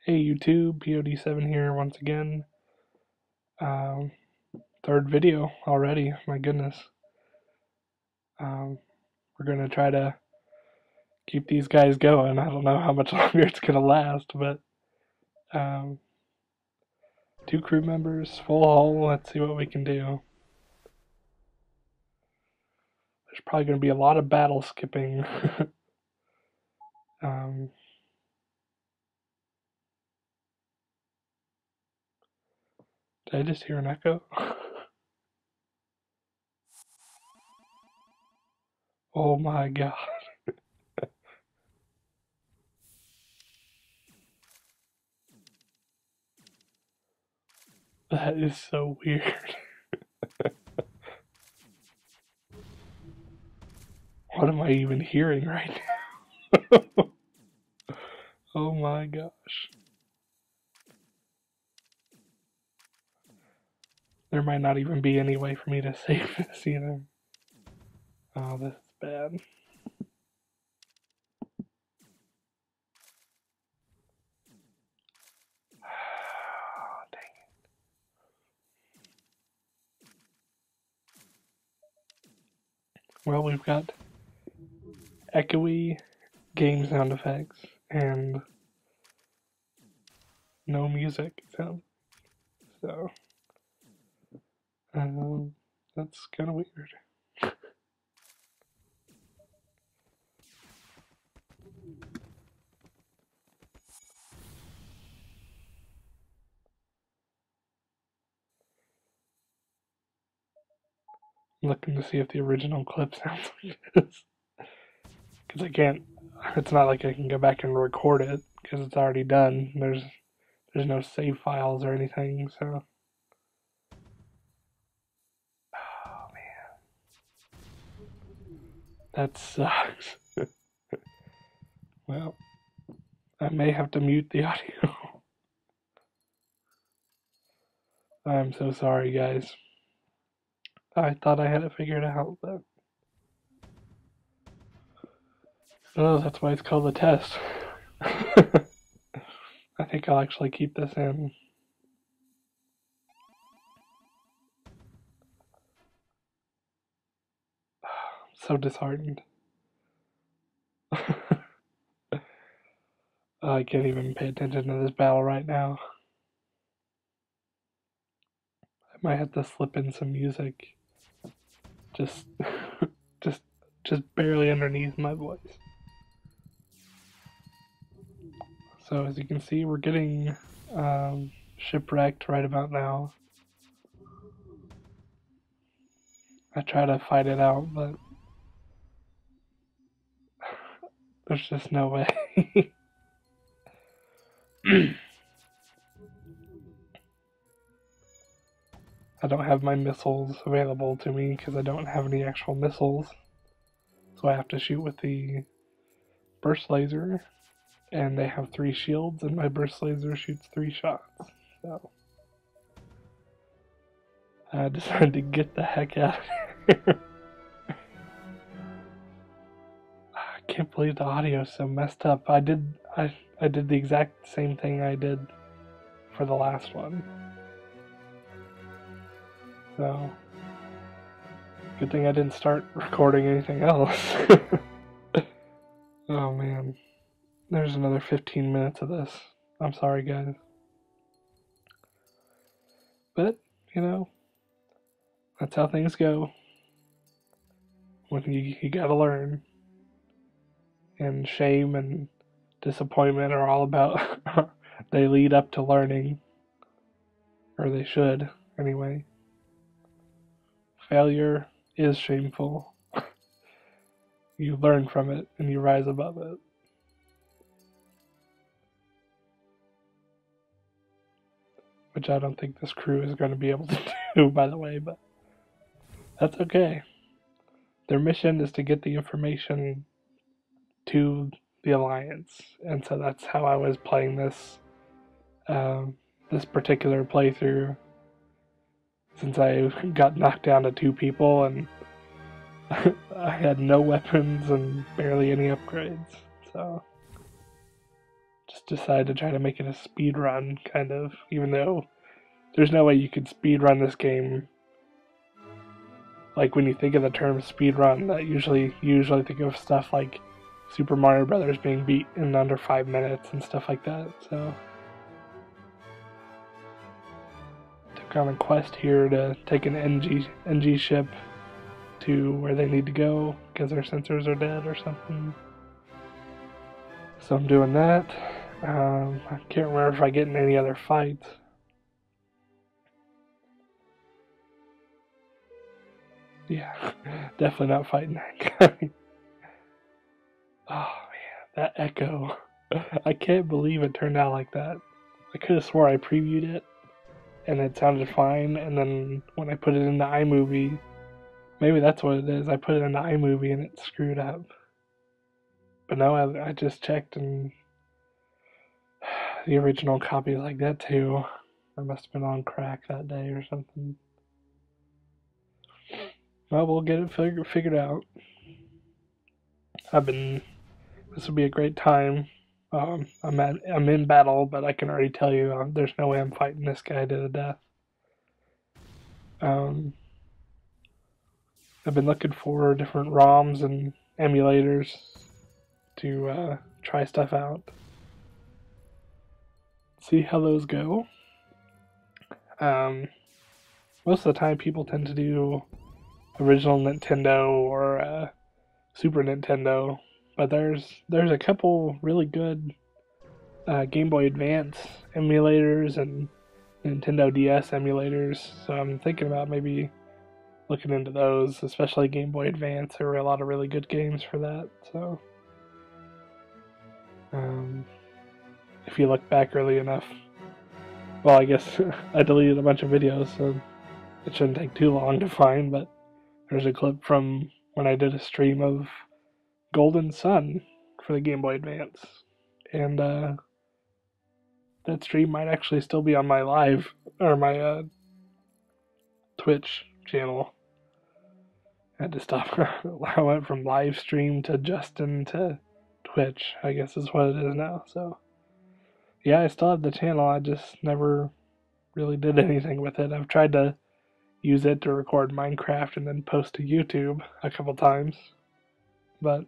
Hey YouTube, POD7 here once again. Um, Third video already, my goodness. We're gonna try to keep these guys going. I don't know how much longer it's gonna last, but um, 2 crew members, full hull, let's see what we can do. There's probably gonna be a lot of battle skipping. um, did I just hear an echo? Oh my god. That is so weird. What am I even hearing right now? Oh my gosh. There might not even be any way for me to save this either. Oh, this is bad. Oh, dang it. Well, we've got echoey game sound effects and no music sound. So, that's kind of weird. I'm looking to see if the original clip sounds like this. Because I can't, it's not like I can go back and record it because it's already done. There's no save files or anything, so. Oh man. That sucks. Well, I may have to mute the audio. I'm so sorry, guys. I thought I had it figured out, but. Oh, that's why it's called a test. I think I'll actually keep this in. I'm so disheartened. I can't even pay attention to this battle right now. I might have to slip in some music. Just, just, just barely underneath my voice. So as you can see, we're getting shipwrecked right about now. I try to fight it out, but there's just no way. I don't have my missiles available to me because I don't have any actual missiles. So I have to shoot with the burst laser, and they have 3 shields, and my burst laser shoots 3 shots. So I decided to get the heck out of here. I can't believe the audio is so messed up. I did the exact same thing I did for the last one. So good thing I didn't start recording anything else. Oh man. There's another 15 minutes of this. I'm sorry, guys. But, you know, that's how things go. When you gotta learn. And shame and disappointment are all about, they lead up to learning. Or they should, anyway. Failure is shameful. You learn from it and you rise above it. Which I don't think this crew is going to be able to do, by the way, but that's okay. Their mission is to get the information to the Alliance, and so that's how I was playing this this particular playthrough, since I got knocked down to 2 people and I had no weapons and barely any upgrades, so just just decided to try to make it a speed run, kind of, even though there's no way you could speed run this game. Like, when you think of the term speed run, that you usually think of stuff like Super Mario Brothers being beat in under 5 minutes and stuff like that, so took on a quest here to take an NG ship to where they need to go because their sensors are dead or something. So I'm doing that. I can't remember if I get in any other fights. Yeah, definitely not fighting that guy. Oh man, that echo. I can't believe it turned out like that. I could have swore I previewed it and it sounded fine, and then when I put it into iMovie, maybe that's what it is, I put it into iMovie and it screwed up. But no, I just checked and the original copy is like that too. I must have been on crack that day or something. Well, we'll get it figured out. This will be a great time. I'm in battle, but I can already tell you there's no way I'm fighting this guy to the death. I've been looking for different ROMs and emulators to try stuff out. See how those go. Most of the time people tend to do original Nintendo or Super Nintendo, but there's a couple really good Game Boy Advance emulators and Nintendo DS emulators, so I'm thinking about maybe looking into those, especially Game Boy Advance. There were a lot of really good games for that, so if you look back early enough, well, I guess I deleted a bunch of videos, so it shouldn't take too long to find, but there's a clip from when I did a stream of Golden Sun for the Game Boy Advance, and that stream might actually still be on my live, or my Twitch channel. I had to stop. I went from live stream to Justin to Twitch, I guess is what it is now, so yeah, I still have the channel, I just never really did anything with it. I've tried to use it to record Minecraft and then post to YouTube a couple times, but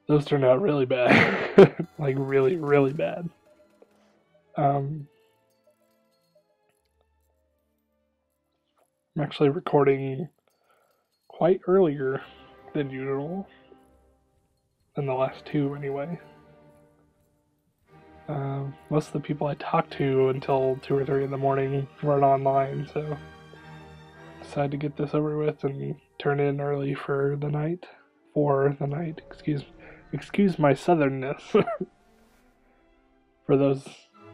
those turned out really bad. Like really, really bad. I'm actually recording quite earlier than usual, than the last two anyway. Most of the people I talked to until 2 or 3 in the morning weren't online, so decided to get this over with and turn in early for the night. Excuse my southernness. For those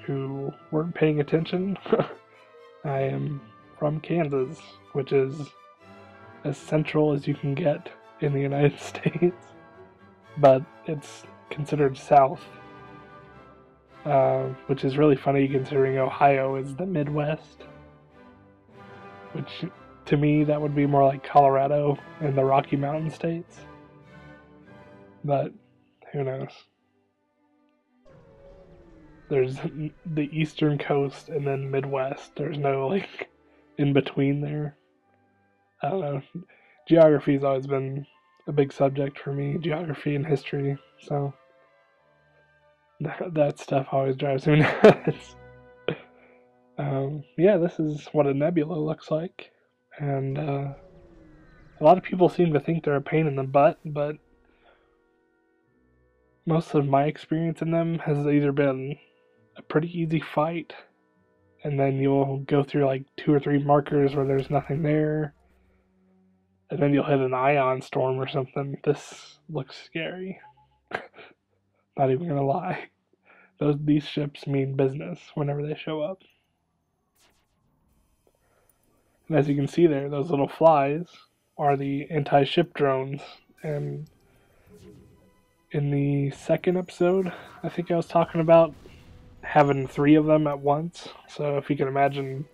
who weren't paying attention, I am from Kansas, which is as central as you can get in the United States, but it's considered south, which is really funny considering Ohio is the Midwest, which to me that would be more like Colorado and the Rocky Mountain states, but who knows. There's the eastern coast and then Midwest. There's no like in between there. I don't know. Geography's always been a big subject for me, geography and history, so that stuff always drives me nuts. Yeah, this is what a nebula looks like, and a lot of people seem to think they're a pain in the butt, but most of my experience in them has either been a pretty easy fight, and then you'll go through like 2 or 3 markers where there's nothing there, and then you'll hit an ion storm or something. This looks scary. Not even gonna lie. These ships mean business whenever they show up. And as you can see there, those little flies are the anti-ship drones, and in the second episode, I think I was talking about having 3 of them at once. So if you can imagine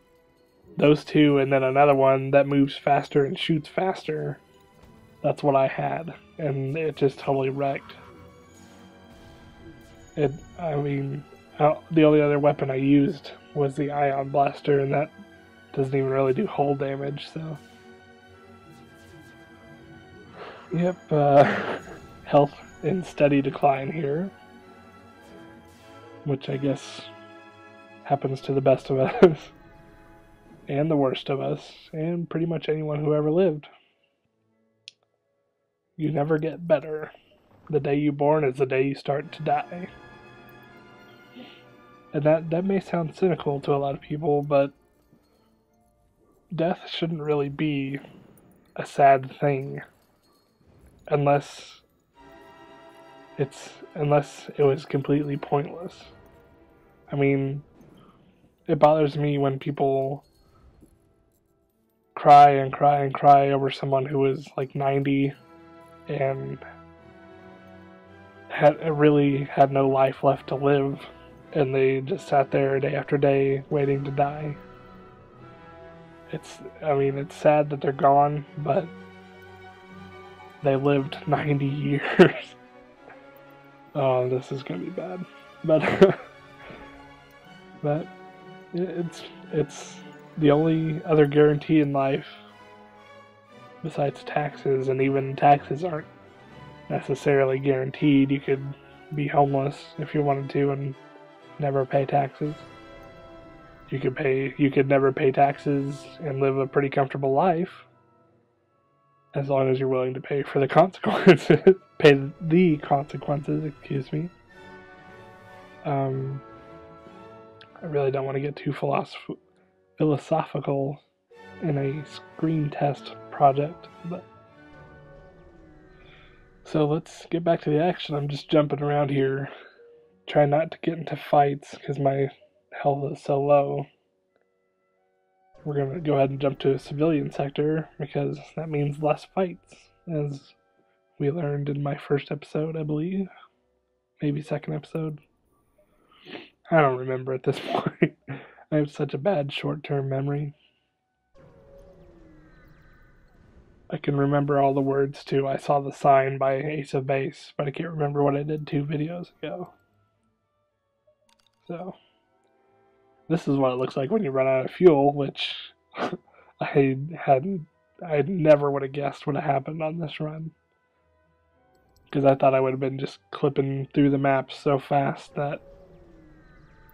those 2 and then another one that moves faster and shoots faster, that's what I had, and it just totally wrecked. I mean, the only other weapon I used was the ion blaster, and that doesn't even really do hull damage, so. Yep, health in steady decline here, which I guess happens to the best of us, and the worst of us, and pretty much anyone who ever lived. You never get better. The day you're born is the day you start to die. And that may sound cynical to a lot of people, but death shouldn't really be a sad thing unless it was completely pointless. I mean, it bothers me when people cry and cry and cry over someone who was like 90 and really had no life left to live, and they just sat there day after day waiting to die. It's sad that they're gone, but they lived 90 years. Oh, this is gonna be bad. But but it's the only other guarantee in life besides taxes, and even taxes aren't necessarily guaranteed. You could be homeless if you wanted to and never pay taxes. You could never pay taxes and live a pretty comfortable life, as long as you're willing to pay for the consequences. Pay the consequences, excuse me. I really don't want to get too philosophical in a screen test project, but so let's get back to the action. I'm just jumping around here, trying not to get into fights because my health is so low. We're going to go ahead and jump to a civilian sector because that means less fights, as we learned in my first episode, I believe. Maybe second episode. I don't remember at this point. I have such a bad short-term memory. I can remember all the words to I Saw the Sign by Ace of Base, but I can't remember what I did 2 videos ago. So, this is what it looks like when you run out of fuel, which I never would have guessed would have happened on this run. Because I thought I would have been just clipping through the map so fast that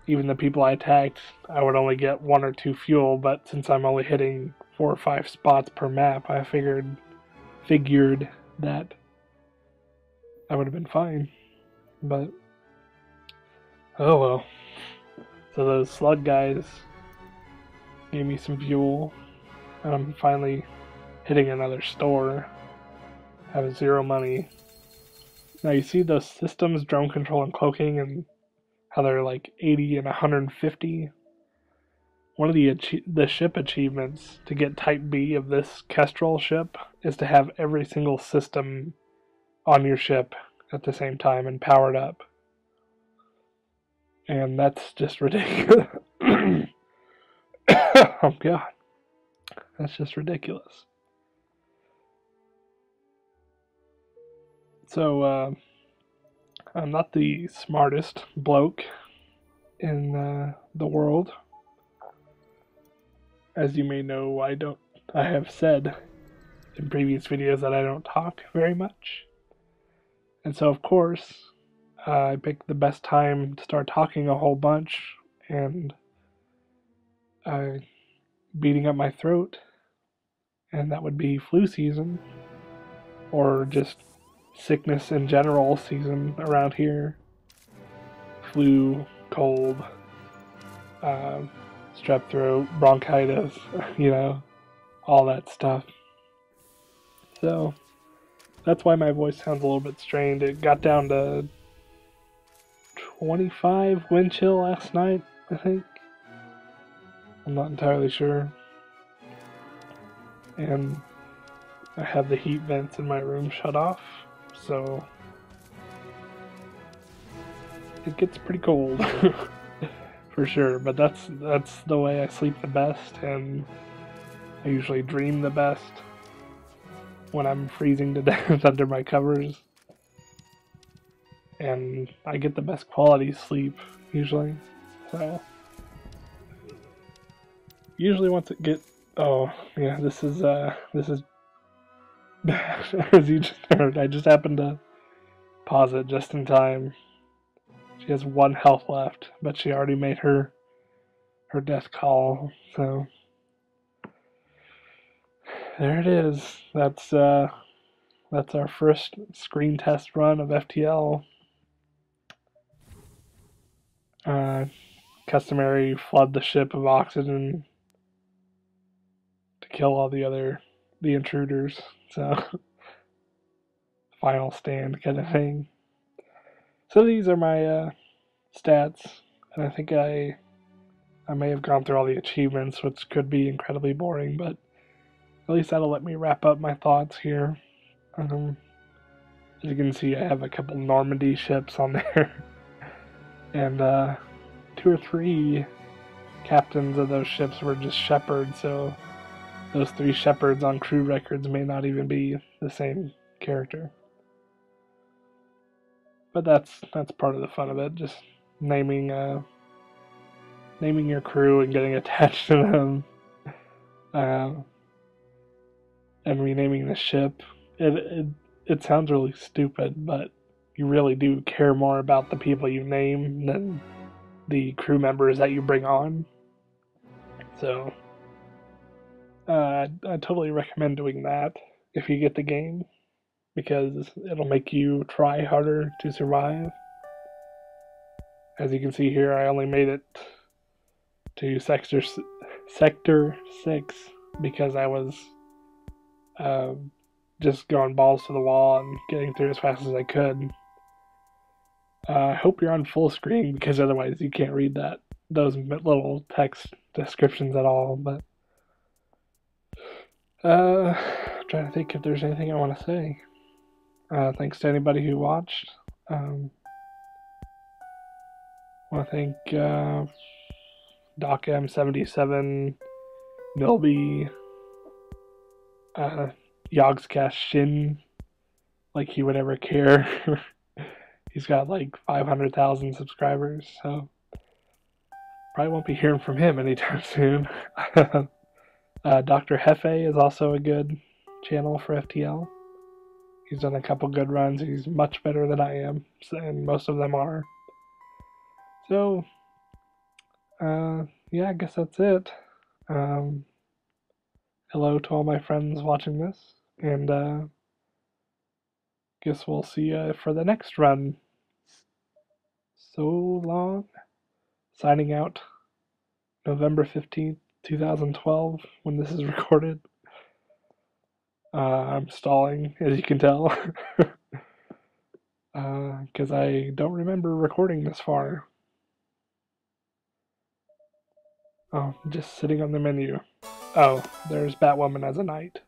even the people I attacked, I would only get 1 or 2 fuel, but since I'm only hitting 4 or 5 spots per map, I figured that I would have been fine. But, oh well. So those slug guys gave me some fuel, and I'm finally hitting another store. I have 0 money. Now you see those systems, drone control and cloaking, and how they're like 80 and 150? One of the ship achievements to get Type B of this Kestrel ship is to have every single system on your ship at the same time and powered up. And that's just ridiculous. Oh god. That's just ridiculous. So, I'm not the smartest bloke in the world. As you may know, I have said in previous videos that I don't talk very much. And so, of course, I picked the best time to start talking a whole bunch and beating up my throat. And that would be flu season, or just sickness in general season around here. Flu, cold, strep throat, bronchitis, all that stuff. So that's why my voice sounds a little bit strained. It got down to 25 wind chill last night, I think. I'm not entirely sure. And I have the heat vents in my room shut off, so it gets pretty cold. For sure, but that's the way I sleep the best, and I usually dream the best when I'm freezing to death under my covers. and I get the best quality sleep usually. So usually once it gets, oh yeah, this is as you just heard, I just happened to pause it just in time. She has 1 health left, but she already made her death call. So there it is. That's our first screen test run of FTL. Customary flood the ship of oxygen to kill all the intruders. So final stand kind of thing. So these are my stats, and I think I may have gone through all the achievements, which could be incredibly boring, but at least that'll let me wrap up my thoughts here. As you can see, I have a couple Normandy ships on there, and 2 or 3 captains of those ships were just shepherds, so those 3 shepherds on crew records may not even be the same character. But that's part of the fun of it, just naming your crew and getting attached to them, and renaming the ship. It sounds really stupid, but you really do care more about the people you name than the crew members that you bring on. So I totally recommend doing that if you get the game, because it'll make you try harder to survive. As you can see here, I only made it to Sector 6 because I was just going balls to the wall and getting through as fast as I could. I hope you're on full screen, because otherwise you can't read those little text descriptions at all. But trying to think if there's anything I want to say. Thanks to anybody who watched. I want to thank DocM77, Millbeeful, YogscastSjin, like he would ever care. He's got like 500,000 subscribers, so probably won't be hearing from him anytime soon. DoctorJefe is also a good channel for FTL. He's done a couple good runs. He's much better than I am, and most of them are. So, yeah, I guess that's it. Hello to all my friends watching this, and guess we'll see you for the next run. So long. Signing out. November 15th, 2012, when this is recorded. I'm stalling, as you can tell, because I don't remember recording this far. Oh, just sitting on the menu. Oh, there's Batwoman as a knight.